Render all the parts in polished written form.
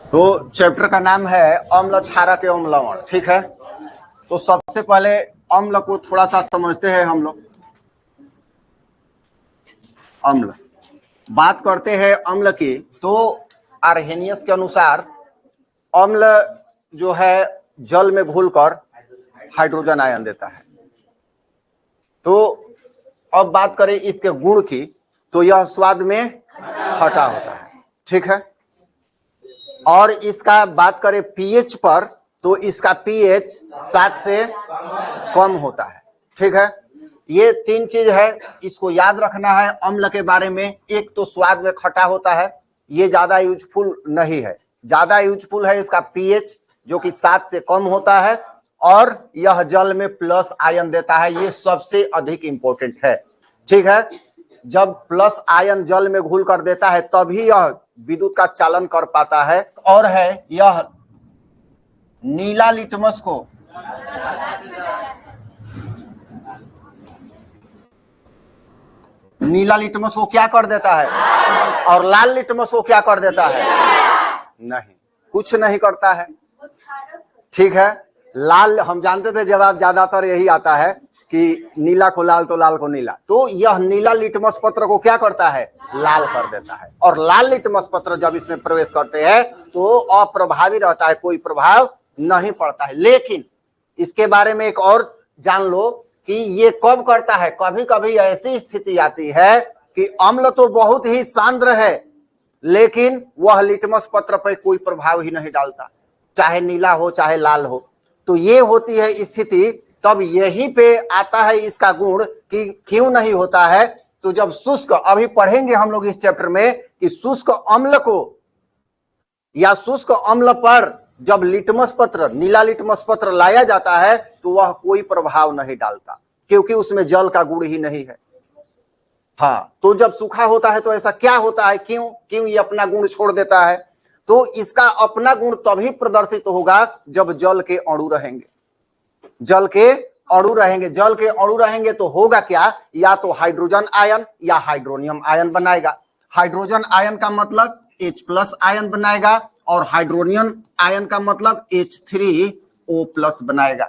तो चैप्टर का नाम है अम्ल क्षारक एवं लवण। ठीक है, तो सबसे पहले अम्ल को थोड़ा सा समझते हैं हम लोग। अम्ल बात करते हैं अम्ल की, तो आर्हेनियस के अनुसार अम्ल जो है जल में घुलकर हाइड्रोजन आयन देता है। तो अब बात करें इसके गुण की, तो यह स्वाद में खट्टा होता है। ठीक है, और इसका बात करें पीएच पर, तो इसका पीएच 7 से कम होता है। ठीक है, ये तीन चीज है, इसको याद रखना है अम्ल के बारे में। एक तो स्वाद में खट्टा होता है, ये ज्यादा यूजफुल नहीं है। ज्यादा यूजफुल है इसका पीएच जो कि 7 से कम होता है, और यह जल में प्लस आयन देता है, ये सबसे अधिक इंपॉर्टेंट है। ठीक है, जब प्लस आयन जल में घुल कर देता है तभी यह विद्युत का चालन कर पाता है। और है यह नीला लिटमस को क्या कर देता है, और लाल लिटमस को क्या कर देता है? नहीं, कुछ नहीं करता है। ठीक है, लाल हम जानते थे, जवाब ज्यादातर यही आता है कि नीला को लाल तो लाल को नीला। तो यह नीला लिटमस पत्र को क्या करता है? लाल कर देता है। और लाल लिटमस पत्र जब इसमें प्रवेश करते हैं तो अप्रभावी रहता है, कोई प्रभाव नहीं पड़ता है। लेकिन इसके बारे में एक और जान लो कि ये कब करता है। कभी कभी ऐसी स्थिति आती है कि अम्ल तो बहुत ही सांद्र है, लेकिन वह लिटमस पत्र पर कोई प्रभाव ही नहीं डालता, चाहे नीला हो चाहे लाल हो। तो ये होती है स्थिति। तब यहीं पे आता है इसका गुण कि क्यों नहीं होता है। तो जब शुष्क, अभी पढ़ेंगे हम लोग इस चैप्टर में कि शुष्क अम्ल को या शुष्क अम्ल पर जब लिटमस पत्र, नीला लिटमस पत्र लाया जाता है तो वह कोई प्रभाव नहीं डालता, क्योंकि उसमें जल का गुण ही नहीं है। हाँ, तो जब सूखा होता है तो ऐसा क्या होता है, क्यों ये अपना गुण छोड़ देता है? तो इसका अपना गुण तभी प्रदर्शित होगा जब जल के अणु रहेंगे। जल के अणु रहेंगे तो होगा क्या, या तो हाइड्रोजन आयन या हाइड्रोनियम आयन बनाएगा। हाइड्रोजन आयन का मतलब H+ आयन बनाएगा, और हाइड्रोनियम आयन का मतलब H3O+ बनाएगा।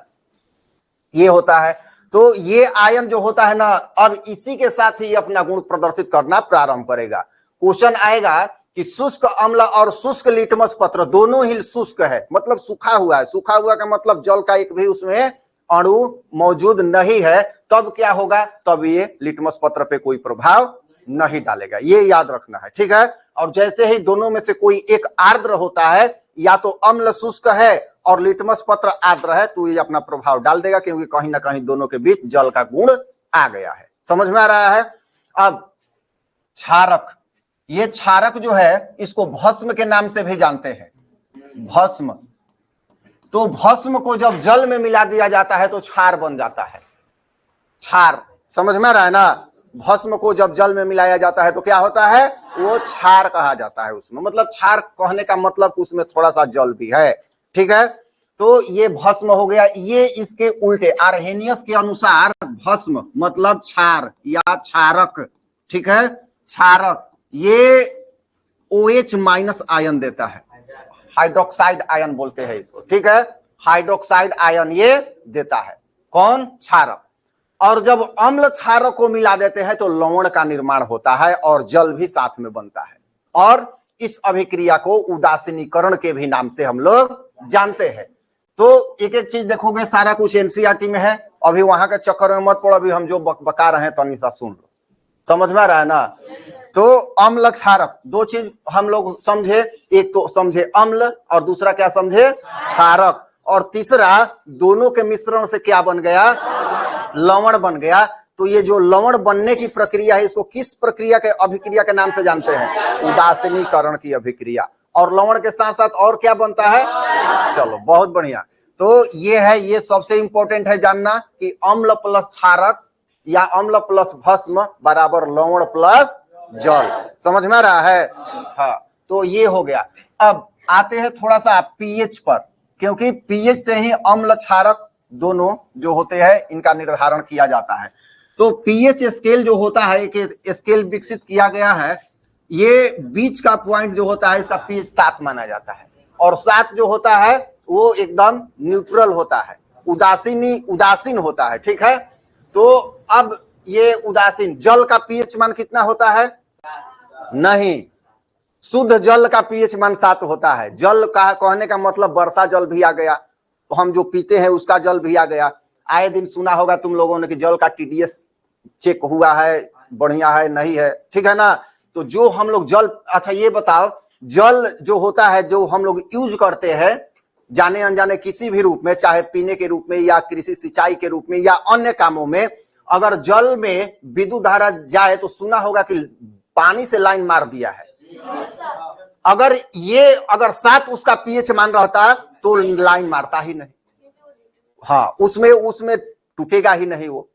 ये होता है। तो ये आयन जो होता है ना, अब इसी के साथ ही अपना गुण प्रदर्शित करना प्रारंभ करेगा। क्वेश्चन आएगा कि शुष्क अम्ल और शुष्क लिटमस पत्र दोनों ही शुष्क है, मतलब सूखा हुआ है। सूखा हुआ का मतलब जल का एक भी उसमें अणु मौजूद नहीं है। तब क्या होगा, तब ये लिटमस पत्र पे कोई प्रभाव नहीं डालेगा, ये याद रखना है। ठीक है, और जैसे ही दोनों में से कोई एक आर्द्र होता है, या तो अम्ल शुष्क है और लिटमस पत्र आर्द्र है, तो ये अपना प्रभाव डाल देगा, क्योंकि कहीं ना कहीं दोनों के बीच जल का गुण आ गया है। समझ में आ रहा है? अब क्षारक, ये क्षारक जो है इसको भस्म के नाम से भी जानते हैं। भस्म, तो भस्म को जब जल में मिला दिया जाता है तो क्षार बन जाता है। क्षार, समझ में आ रहा है ना? भस्म को जब जल में मिलाया जाता है तो क्या होता है, वो क्षार कहा जाता है। उसमें मतलब क्षार कहने का मतलब उसमें थोड़ा सा जल भी है। ठीक है, तो ये भस्म हो गया। ये इसके उल्टे, आर्हेनियस के अनुसार भस्म मतलब क्षार या क्षारक। ठीक है, क्षारक ये OH- आयन देता है, हाइड्रोक्साइड आयन बोलते हैं इसको। ठीक है, हाइड्रोक्साइड आयन ये देता है। कौन? क्षारक। और जब अम्ल क्षारक को मिला देते हैं तो लवण का निर्माण होता है और जल भी साथ में बनता है। और इस अभिक्रिया को उदासीनीकरण के भी नाम से हम लोग जानते हैं। तो एक एक चीज देखोगे, सारा कुछ एनसीईआरटी में है। अभी वहां के चक्कर में मत पड़ो, अभी हम जो बका रहे हैं तो निशा सुन लो। समझ में आ रहा है ना? तो अम्ल क्षारक, दो चीज हम लोग समझे, एक तो समझे अम्ल और दूसरा क्या समझे, क्षारक। और तीसरा दोनों के मिश्रण से क्या बन गया, लवण बन गया। तो ये जो लवण बनने की प्रक्रिया है, इसको किस प्रक्रिया के, अभिक्रिया के नाम से जानते हैं? उदासीनीकरण की अभिक्रिया। और लवण के साथ साथ और क्या बनता है? चलो बहुत बढ़िया। तो ये है, ये सबसे इंपॉर्टेंट है जानना कि अम्ल प्लस क्षारक या अम्ल प्लस भस्म बराबर लवण प्लस जल। समझ में आ रहा है? हाँ, तो ये हो गया। अब आते हैं थोड़ा सा पीएच पर, क्योंकि पीएच से ही अम्ल क्षारक दोनों जो होते हैं इनका निर्धारण किया जाता है। तो पीएच स्केल जो होता है, एक स्केल विकसित किया गया है। ये बीच का पॉइंट जो होता है इसका पीएच 7 माना जाता है। और 7 जो होता है वो एकदम न्यूट्रल होता है, उदासीन होता है। ठीक है, तो अब ये उदासीन जल का पीएच मान कितना होता है? नहीं, शुद्ध जल का पीएच मान 7 होता है। जल का कहने का मतलब वर्षा जल भी आ गया, हम जो पीते हैं उसका जल भी आ गया। आए दिन सुना होगा तुम लोगों ने कि जल का टीडीएस चेक हुआ है, बढ़िया है नहीं है, ठीक है ना। तो जो हम लोग जल, अच्छा ये बताओ, जल जो होता है जो हम लोग यूज करते हैं जाने अनजाने किसी भी रूप में, चाहे पीने के रूप में या कृषि सिंचाई के रूप में या अन्य कामों में, अगर जल में विद्युत धारा जाए तो सुना होगा कि पानी से लाइन मार दिया है। अगर 7 उसका पीएच मान रहता तो लाइन मारता ही नहीं, हाँ उसमें टूटेगा ही नहीं वो।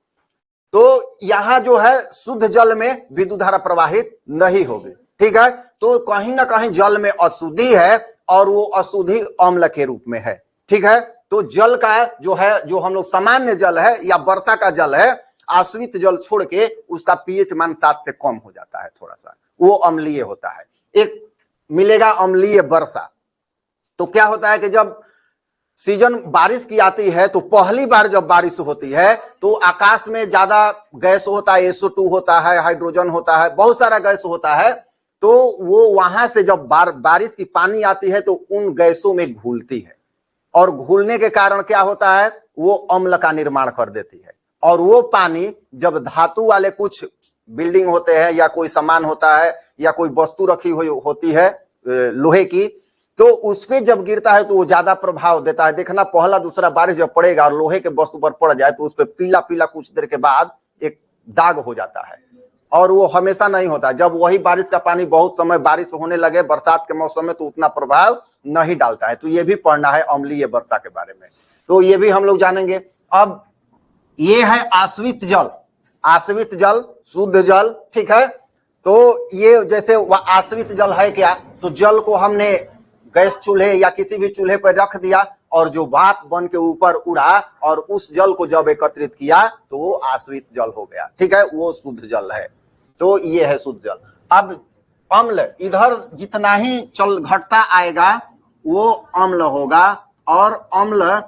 तो यहां जो है शुद्ध जल में विद्युत धारा प्रवाहित नहीं होगी। ठीक है, तो कहीं ना कहीं जल में अशुद्धि है और वो अशुद्धि अम्ल के रूप में है। ठीक है, तो जल का जो है, जो हम लोग सामान्य जल है या वर्षा का जल है, आश्रित जल छोड़ के उसका पीएच मान 7 से कम हो जाता है, थोड़ा सा वो अम्लीय होता है। एक मिलेगा अम्लीय वर्षा। तो क्या होता है कि जब सीजन बारिश की आती है तो पहली बार जब बारिश होती है तो आकाश में ज्यादा गैस होता है, SO2 होता है, हाइड्रोजन होता है, बहुत सारा गैस होता है। तो वो वहां से जब बारिश की पानी आती है तो उन गैसों में घुलती है, और घुलने के कारण क्या होता है, वो अम्ल का निर्माण कर देती है। और वो पानी जब धातु वाले कुछ बिल्डिंग होते हैं या कोई सामान होता है या कोई वस्तु रखी हुई होती है लोहे की, तो उस पे जब गिरता है तो वो ज्यादा प्रभाव देता है। देखना पहला दूसरा बारिश जब पड़ेगा और लोहे के वस्तु पर पड़ जाए तो उस पे पीला पीला कुछ देर के बाद एक दाग हो जाता है, और वो हमेशा नहीं होता। जब वही बारिश का पानी बहुत समय बारिश होने लगे बरसात के मौसम में तो उतना प्रभाव नहीं डालता है। तो ये भी पढ़ना है अम्लीय वर्षा के बारे में, तो ये भी हम लोग जानेंगे। अब ये है आश्रित जल, आश्रित जल, शुद्ध जल। ठीक है, तो ये जैसे आश्रित जल है क्या, तो जल को हमने गैस चूल्हे या किसी भी चूल्हे पर रख दिया और जो भाप बन के ऊपर उड़ा और उस जल को जब एकत्रित किया तो वो आश्रित जल हो गया। ठीक है, वो शुद्ध जल है। तो ये है शुद्ध जल। अब अम्ल, इधर जितना ही चल घटता आएगा वो अम्ल होगा, और अम्ल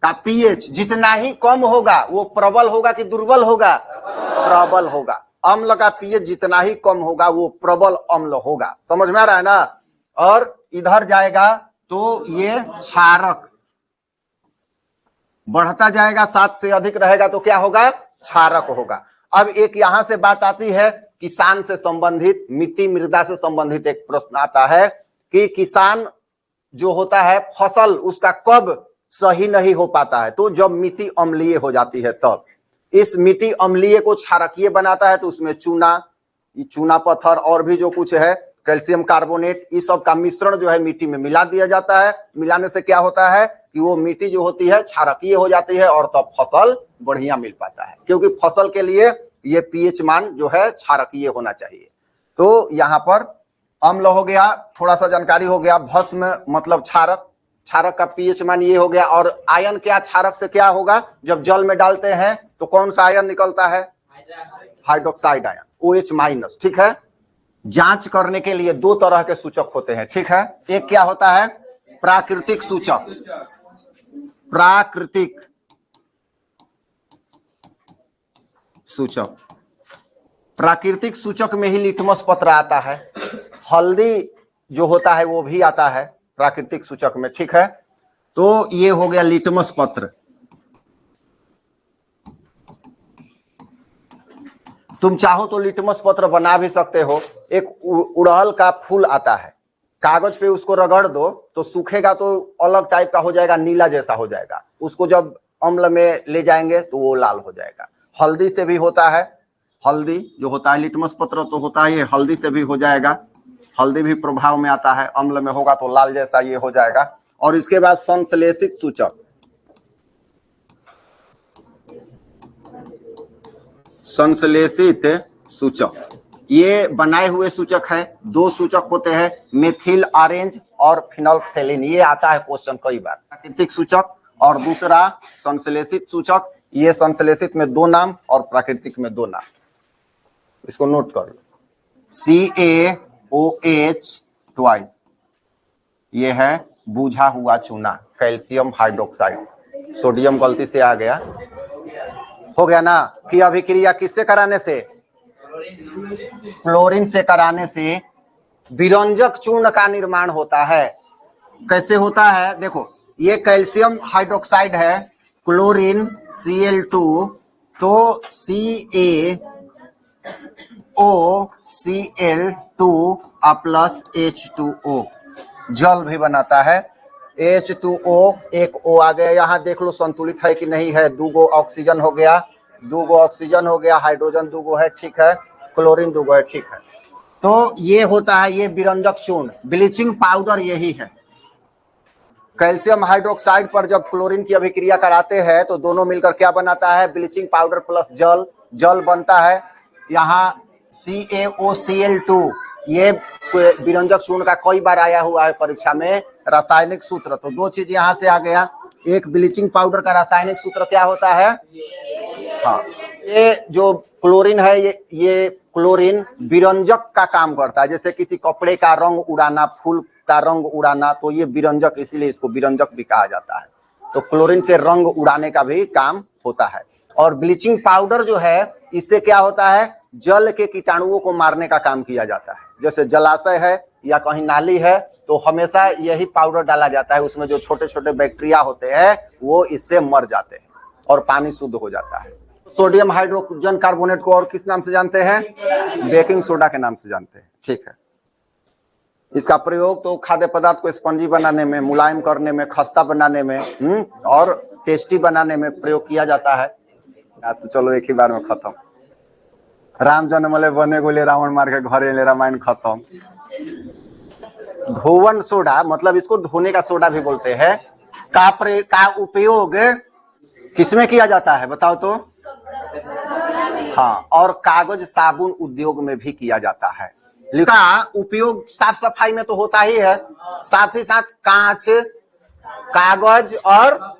का पीएच जितना ही कम होगा वो प्रबल होगा कि दुर्बल होगा? प्रबल होगा। अम्ल का पीएच जितना ही कम होगा वो प्रबल अम्ल होगा। समझ में आ रहा है ना। और इधर जाएगा तो ये क्षारक बढ़ता जाएगा, 7 से अधिक रहेगा तो क्या होगा? क्षारक होगा। अब एक यहां से बात आती है किसान से संबंधित, मिट्टी मृदा से संबंधित एक प्रश्न आता है कि किसान जो होता है फसल उसका कब सही नहीं हो पाता है, तो जब मिट्टी अम्लीय हो जाती है तब। इस मिट्टी अम्लीय को क्षारकीय बनाता है तो उसमें चूना पत्थर और भी जो कुछ है, कैल्शियम कार्बोनेट, इस सब का मिश्रण जो है मिट्टी में मिला दिया जाता है। मिलाने से क्या होता है कि वो मिट्टी जो होती है क्षारकीय हो जाती है और तब फसल बढ़िया मिल पाता है, क्योंकि फसल के लिए ये पीएच मान जो है क्षारकीय होना चाहिए। तो यहाँ पर अम्ल हो गया, थोड़ा सा जानकारी हो गया। भस्म मतलब क्षारक, क्षारक का पीएच मान ये हो गया। और आयन क्या, क्षारक से क्या होगा, जब जल में डालते हैं तो कौन सा आयन निकलता है? Hydroxide ion, OH-। ठीक है, जांच करने के लिए 2 तरह के सूचक होते हैं। ठीक है, एक क्या होता है? प्राकृतिक सूचक, प्राकृतिक सूचक। प्राकृतिक सूचक में ही लिटमस पत्र आता है, हल्दी जो होता है वो भी आता है प्राकृतिक सूचक में। ठीक है, तो ये हो गया लिटमस पत्र। तुम चाहो तो लिटमस पत्र बना भी सकते हो। एक उड़हल का फूल आता है, कागज पे उसको रगड़ दो तो सूखेगा तो अलग टाइप का हो जाएगा, नीला जैसा हो जाएगा। उसको जब अम्ल में ले जाएंगे तो वो लाल हो जाएगा। हल्दी से भी होता है, हल्दी जो होता है लिटमस पत्र तो होता है, ये हल्दी से भी हो जाएगा। हल्दी भी प्रभाव में आता है, अम्ल में होगा तो लाल जैसा ये हो जाएगा। और इसके बाद संश्लेषित सूचक, संश्लेषित सूचक ये बनाए हुए सूचक है। 2 सूचक होते हैं, मेथिल ऑरेंज और फिनोल्फथेलिन। ये आता है क्वेश्चन कई बार। प्राकृतिक सूचक और दूसरा संश्लेषित सूचक। ये संश्लेषित में 2 नाम और प्राकृतिक में 2 नाम, इसको नोट कर लो। CaOH ट्वाइस, ये है बूझा हुआ चूना, कैल्शियम हाइड्रोक्साइड। सोडियम गलती से आ गया, हो गया ना। कि अभिक्रिया किससे कराने से? क्लोरीन से कराने से विरंजक चूर्ण का निर्माण होता है। कैसे होता है? देखो, ये कैल्शियम हाइड्रोक्साइड है, क्लोरीन Cl2, तो CaOCl2 प्लस H2O जल भी बनाता है। H2O, एक O आ गया, यहाँ देख लो संतुलित है कि नहीं है। 2 ऑक्सीजन हो गया, 2 ऑक्सीजन हो गया, हाइड्रोजन 2 है, ठीक है, क्लोरीन 2 है, ठीक है। तो ये होता है ये विरंजक चूर्ण। ब्लीचिंग पाउडर यही है। कैल्शियम हाइड्रोक्साइड पर जब क्लोरीन की अभिक्रिया कराते हैं तो दोनों मिलकर क्या बनाता है? ब्लीचिंग पाउडर प्लस जल, जल बनता है। यहाँ CaOCl2, ये विरंजक चूर्ण का कई बार आया हुआ है परीक्षा में रासायनिक सूत्र। तो 2 चीज यहाँ से आ गया। एक, ब्लीचिंग पाउडर का रासायनिक सूत्र क्या होता है? हाँ, ये जो क्लोरीन है, ये क्लोरीन विरंजक का काम करता है। जैसे किसी कपड़े का रंग उड़ाना, फूल का रंग उड़ाना, तो ये विरंजक, इसीलिए इसको विरंजक भी कहा जाता है। तो क्लोरीन से रंग उड़ाने का भी काम होता है। और ब्लीचिंग पाउडर जो है, इससे क्या होता है? जल के कीटाणुओं को मारने का काम किया जाता है। जैसे जलाशय है या कहीं नाली है तो हमेशा यही पाउडर डाला जाता है, उसमें जो छोटे छोटे बैक्टीरिया होते हैं वो इससे मर जाते हैं और पानी शुद्ध हो जाता है। सोडियम हाइड्रोजन कार्बोनेट को और किस नाम से जानते हैं? बेकिंग सोडा के नाम से जानते हैं, ठीक है। इसका प्रयोग तो खाद्य पदार्थ को स्पंजी बनाने में, मुलायम करने में, खस्ता बनाने में और टेस्टी बनाने में प्रयोग किया जाता है। तो चलो एक ही बार में खत्म। राम जन्मले बने गोले रावण मार के घरे ले, रामायण खत्म। धोवन सोडा, मतलब इसको धोने का सोडा भी बोलते हैं, का उपयोग किसमें किया जाता है बताओ तो? हाँ, और कागज साबुन उद्योग में भी किया जाता है। लिखा उपयोग साफ सफाई में तो होता ही है, साथ ही साथ कांच, कागज और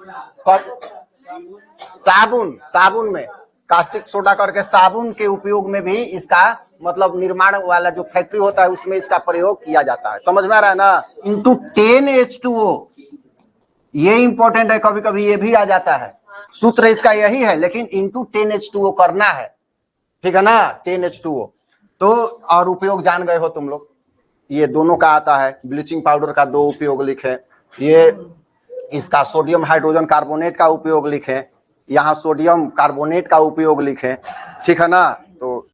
साबुन में कास्टिक सोडा करके साबुन के उपयोग में भी इसका मतलब निर्माण वाला जो फैक्ट्री होता है उसमें इसका प्रयोग किया जाता है। समझ में आ रहा है ना? इंटू 10H2O, ये इंपॉर्टेंट है, कभी कभी ये भी आ जाता है। सूत्र इसका यही है, लेकिन इंटू 10H2O करना है, ठीक है ना? 10H2O। तो और उपयोग जान गए हो तुम लोग, ये दोनों का आता है। ब्लीचिंग पाउडर का 2 उपयोग लिखे, ये इसका सोडियम हाइड्रोजन कार्बोनेट का उपयोग लिखे, यहाँ सोडियम कार्बोनेट का उपयोग लिखे, ठीक है ना? तो